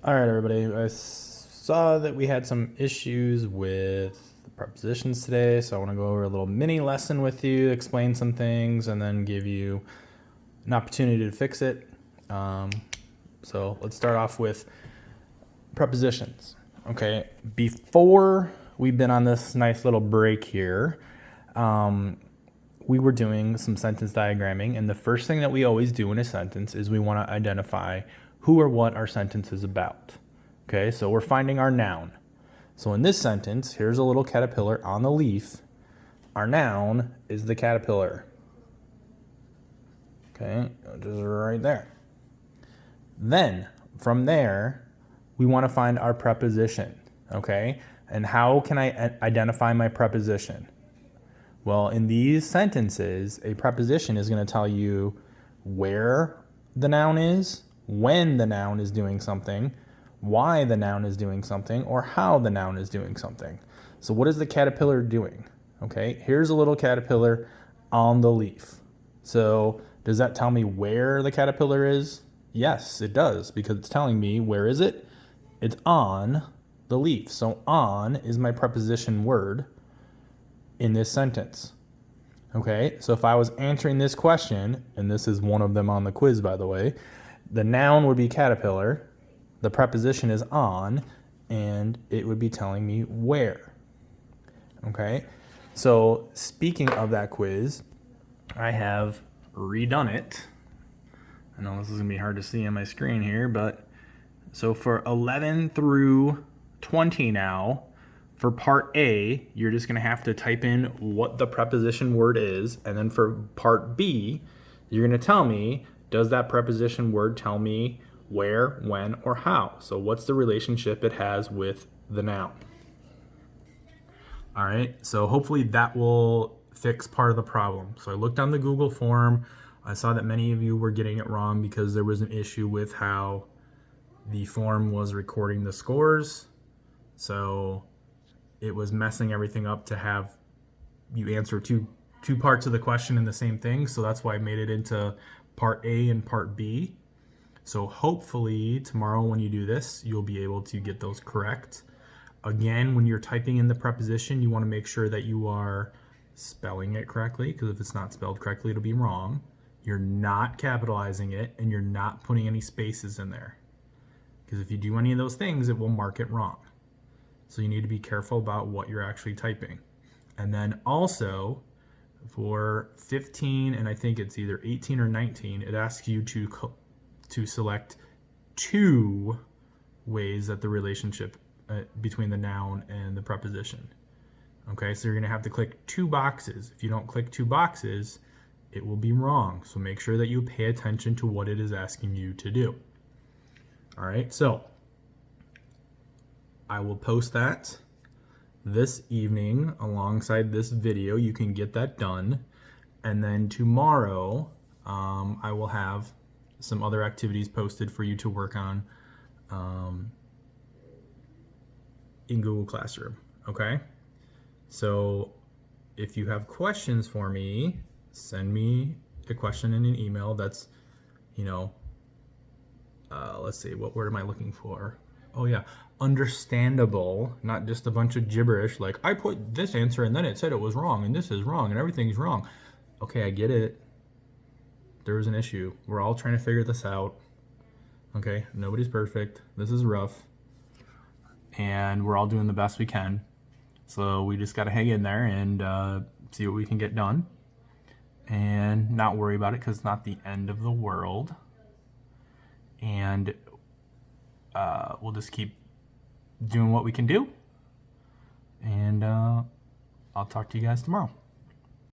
All right, everybody. I saw that we had some issues with the prepositions today, so I want to go over a little mini lesson with you, explain some things, and then give you an opportunity to fix it. So let's start off with prepositions. Okay, before we've been on this nice little break here, we were doing some sentence diagramming, and the first thing that we always do in a sentence is we want to identify who or what our sentence is about. Okay, so we're finding our noun. So in this sentence, here's a little caterpillar on the leaf. Our noun is the caterpillar. Okay, just right there. Then, from there, we want to find our preposition. Okay, and how can I identify my preposition? Well, in these sentences, a preposition is going to tell you where the noun is, when the noun is doing something, why the noun is doing something, or how the noun is doing something. So what is the caterpillar doing? Okay, here's a little caterpillar on the leaf. So does that tell me where the caterpillar is? Yes, it does, because it's telling me where is it? It's on the leaf. So on is my preposition word in this sentence. Okay, so if I was answering this question, and this is one of them on the quiz, by the way, the noun would be caterpillar, the preposition is on, and it would be telling me where. Okay, so speaking of that quiz, I have redone it. I know this is going to be hard to see on my screen here, but so for 11 through 20 now, for part A, you're just going to have to type in what the preposition word is. And then for part B, you're going to tell me, does that preposition word tell me where, when, or how? So what's the relationship it has with the noun? All right, so hopefully that will fix part of the problem. So I looked on the Google form. I saw that many of you were getting it wrong because there was an issue with how the form was recording the scores. So it was messing everything up to have you answer two parts of the question in the same thing. So that's why I made it into part A and part B. So hopefully tomorrow when you do this, you'll be able to get those correct. Again, when you're typing in the preposition, you want to make sure that you are spelling it correctly, because if it's not spelled correctly, it'll be wrong. You're not capitalizing it, and you're not putting any spaces in there. Because if you do any of those things, it will mark it wrong. So you need to be careful about what you're actually typing. And then also for 15, and I think it's either 18 or 19, it asks you to select two ways that the relationship between the noun and the preposition. Okay, so you're going to have to click two boxes. If you don't click two boxes, it will be wrong. So make sure that you pay attention to what it is asking you to do. All right, so I will post that this evening alongside this video. You can get that done. And then tomorrow, I will have some other activities posted for you to work on in Google Classroom. Okay? So if you have questions for me, send me a question in an email. That's, let's see, what word am I looking for? Oh yeah, understandable, not just a bunch of gibberish like I put this answer and then it said it was wrong and this is wrong and everything's wrong. Okay, I get it. There was an issue. We're all trying to figure this out. Okay, nobody's perfect. This is rough. And we're all doing the best we can. So we just got to hang in there and see what we can get done. And not worry about it because it's not the end of the world. And we'll just keep doing what we can do. And I'll talk to you guys tomorrow.